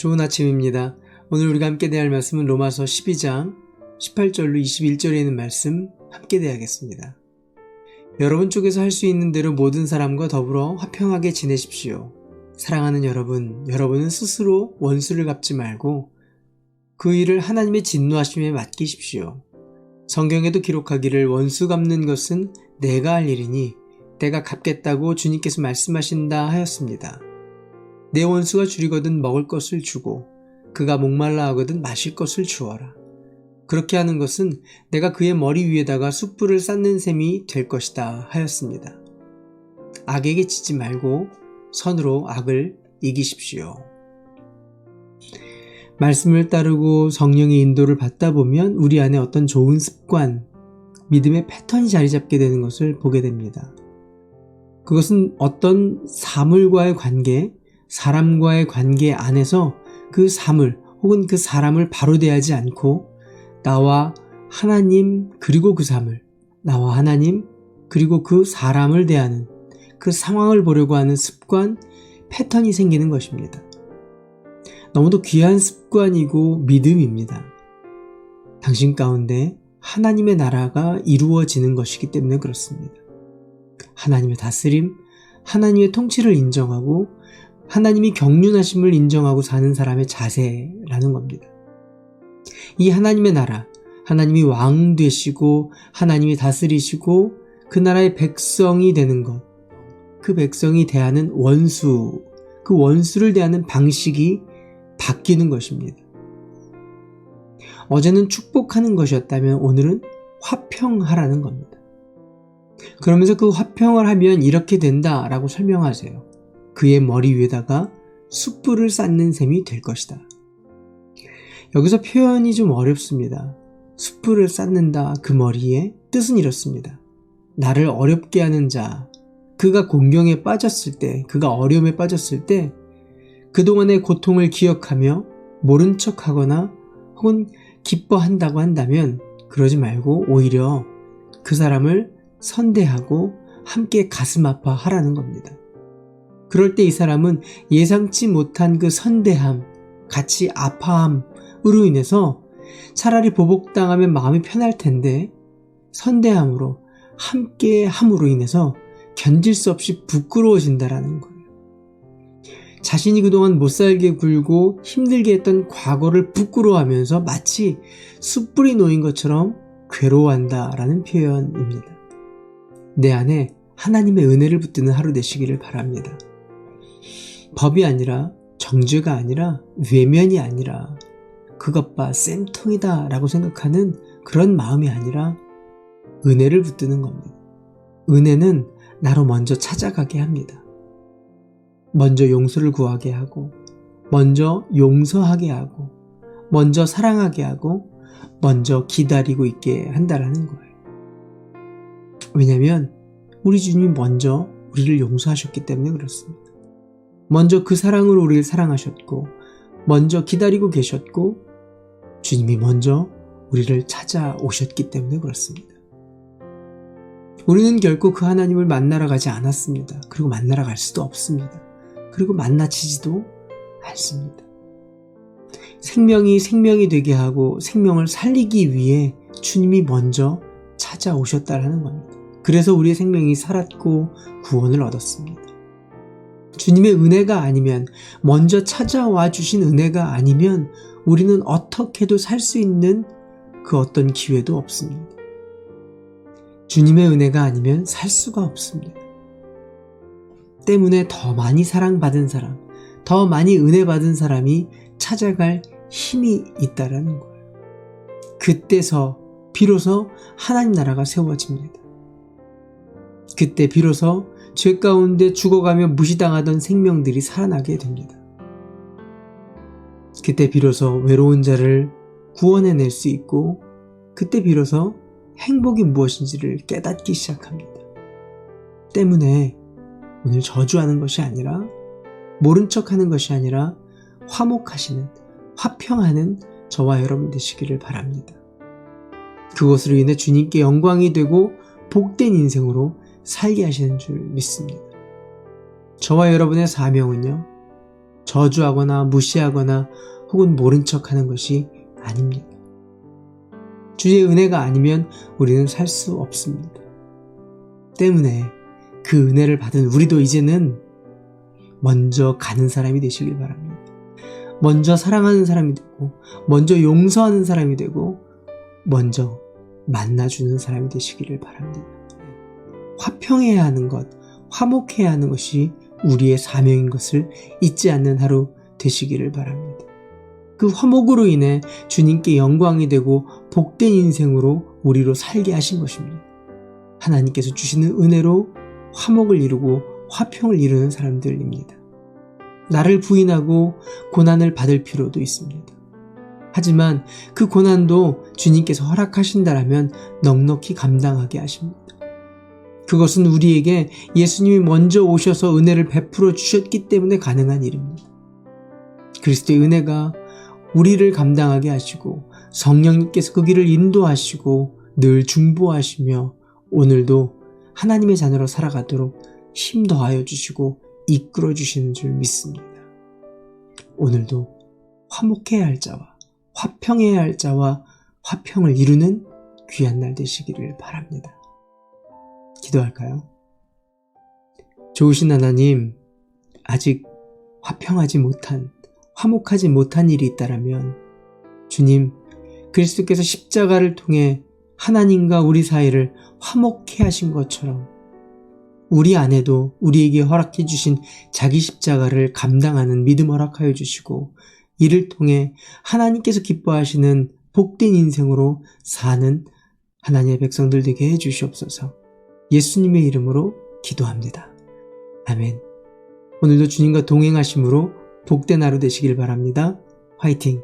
좋은 아침입니다. 오늘 우리가 함께 대할 말씀은 로마서 12장 18절로 21절에 있는 말씀 함께 대하겠습니다. 여러분 쪽에서 할 수 있는 대로 모든 사람과 더불어 화평하게 지내십시오. 사랑하는 여러분은 스스로 원수를 갚지 말고 그 일을 하나님의 진노하심에 맡기십시오. 성경에도 기록하기를 원수 갚는 것은 내가 할 일이니 내가 갚겠다고 주님께서 말씀하신다 하였습니다. 내 원수가 줄이거든 먹을 것을 주고 그가 목말라 하거든 마실 것을 주어라. 그렇게 하는 것은 내가 그의 머리 위에다가 숯불을 쌓는 셈이 될 것이다 하였습니다. 악에게 지지 말고 선으로 악을 이기십시오. 말씀을 따르고 성령의 인도를 받다 보면 우리 안에 어떤 좋은 습관, 믿음의 패턴이 자리 잡게 되는 것을 보게 됩니다. 그것은 어떤 사물과의 관계, 사람과의 관계 안에서 그 사물 혹은 그 사람을 바로 대하지 않고 나와 하나님 그리고 그 사물, 나와 하나님 그리고 그 사람을 대하는 그 상황을 보려고 하는 습관, 패턴이 생기는 것입니다. 너무도 귀한 습관이고 믿음입니다. 당신 가운데 하나님의 나라가 이루어지는 것이기 때문에 그렇습니다. 하나님의 다스림, 하나님의 통치를 인정하고 하나님이 경륜하심을 인정하고 사는 사람의 자세라는 겁니다. 이 하나님의 나라, 하나님이 왕 되시고 하나님이 다스리시고 그 나라의 백성이 되는 것, 그 백성이 대하는 원수, 그 원수를 대하는 방식이 바뀌는 것입니다. 어제는 축복하는 것이었다면 오늘은 화평하라는 겁니다. 그러면서 그 화평을 하면 이렇게 된다라고 설명하세요. 그의 머리 위에다가 숯불을 쌓는 셈이 될 것이다. 여기서 표현이 좀 어렵습니다. 숯불을 쌓는다 그 머리에 뜻은 이렇습니다. 나를 어렵게 하는 자, 그가 공경에 빠졌을 때, 그가 어려움에 빠졌을 때 그동안의 고통을 기억하며 모른 척하거나 혹은 기뻐한다고 한다면 그러지 말고 오히려 그 사람을 선대하고 함께 가슴 아파하라는 겁니다. 그럴 때 이 사람은 예상치 못한 그 선대함, 같이 아파함으로 인해서 차라리 보복당하면 마음이 편할 텐데 선대함으로 함께 함으로 인해서 견딜 수 없이 부끄러워진다라는 거예요. 자신이 그동안 못살게 굴고 힘들게 했던 과거를 부끄러워하면서 마치 숯불이 놓인 것처럼 괴로워한다라는 표현입니다. 내 안에 하나님의 은혜를 붙드는 하루 되시기를 바랍니다. 법이 아니라 정죄가 아니라 외면이 아니라 그것 봐 쌤통이다 라고 생각하는 그런 마음이 아니라 은혜를 붙드는 겁니다. 은혜는 나로 먼저 찾아가게 합니다. 먼저 용서를 구하게 하고 먼저 용서하게 하고 먼저 사랑하게 하고 먼저 기다리고 있게 한다라는 거예요. 왜냐하면 우리 주님이 먼저 우리를 용서하셨기 때문에 그렇습니다. 먼저 그 사랑으로 우리를 사랑하셨고 먼저 기다리고 계셨고 주님이 먼저 우리를 찾아오셨기 때문에 그렇습니다. 우리는 결코 그 하나님을 만나러 가지 않았습니다. 그리고 만나러 갈 수도 없습니다. 그리고 만나치지도 않습니다. 생명이 생명이 되게 하고 생명을 살리기 위해 주님이 먼저 찾아오셨다라는 겁니다. 그래서 우리의 생명이 살았고 구원을 얻었습니다. 주님의 은혜가 아니면, 먼저 찾아와 주신 은혜가 아니면 우리는 어떻게도 살 수 있는 그 어떤 기회도 없습니다. 주님의 은혜가 아니면 살 수가 없습니다. 때문에 더 많이 사랑받은 사람, 더 많이 은혜 받은 사람이 찾아갈 힘이 있다라는 거예요. 그때서 비로소 하나님 나라가 세워집니다. 그때 비로소 죄 가운데 죽어가며 무시당하던 생명들이 살아나게 됩니다. 그때 비로소 외로운 자를 구원해낼 수 있고 그때 비로소 행복이 무엇인지를 깨닫기 시작합니다. 때문에 오늘 저주하는 것이 아니라 모른 척하는 것이 아니라 화목하시는, 화평하는 저와 여러분 되시기를 바랍니다. 그것으로 인해 주님께 영광이 되고 복된 인생으로 살게 하시는 줄 믿습니다. 저와 여러분의 사명은요, 저주하거나 무시하거나 혹은 모른 척하는 것이 아닙니다. 주의 은혜가 아니면 우리는 살 수 없습니다. 때문에 그 은혜를 받은 우리도 이제는 먼저 가는 사람이 되시길 바랍니다. 먼저 사랑하는 사람이 되고, 먼저 용서하는 사람이 되고, 먼저 만나주는 사람이 되시기를 바랍니다. 화평해야 하는 것, 화목해야 하는 것이 우리의 사명인 것을 잊지 않는 하루 되시기를 바랍니다. 그 화목으로 인해 주님께 영광이 되고 복된 인생으로 우리로 살게 하신 것입니다. 하나님께서 주시는 은혜로 화목을 이루고 화평을 이루는 사람들입니다. 나를 부인하고 고난을 받을 필요도 있습니다. 하지만 그 고난도 주님께서 허락하신다라면 넉넉히 감당하게 하십니다. 그것은 우리에게 예수님이 먼저 오셔서 은혜를 베풀어 주셨기 때문에 가능한 일입니다. 그리스도의 은혜가 우리를 감당하게 하시고 성령님께서 그 길을 인도하시고 늘 중보하시며 오늘도 하나님의 자녀로 살아가도록 힘 더하여 주시고 이끌어 주시는 줄 믿습니다. 오늘도 화목해야 할 자와 화평해야 할 자와 화평을 이루는 귀한 날 되시기를 바랍니다. 기도할까요? 좋으신 하나님, 아직 화평하지 못한, 화목하지 못한 일이 있다라면 주님, 그리스도께서 십자가를 통해 하나님과 우리 사이를 화목해 하신 것처럼 우리 안에도 우리에게 허락해 주신 자기 십자가를 감당하는 믿음 허락하여 주시고 이를 통해 하나님께서 기뻐하시는 복된 인생으로 사는 하나님의 백성들 되게 해 주시옵소서. 예수님의 이름으로 기도합니다. 아멘. 오늘도 주님과 동행하심으로 복된 하루 되시길 바랍니다. 화이팅!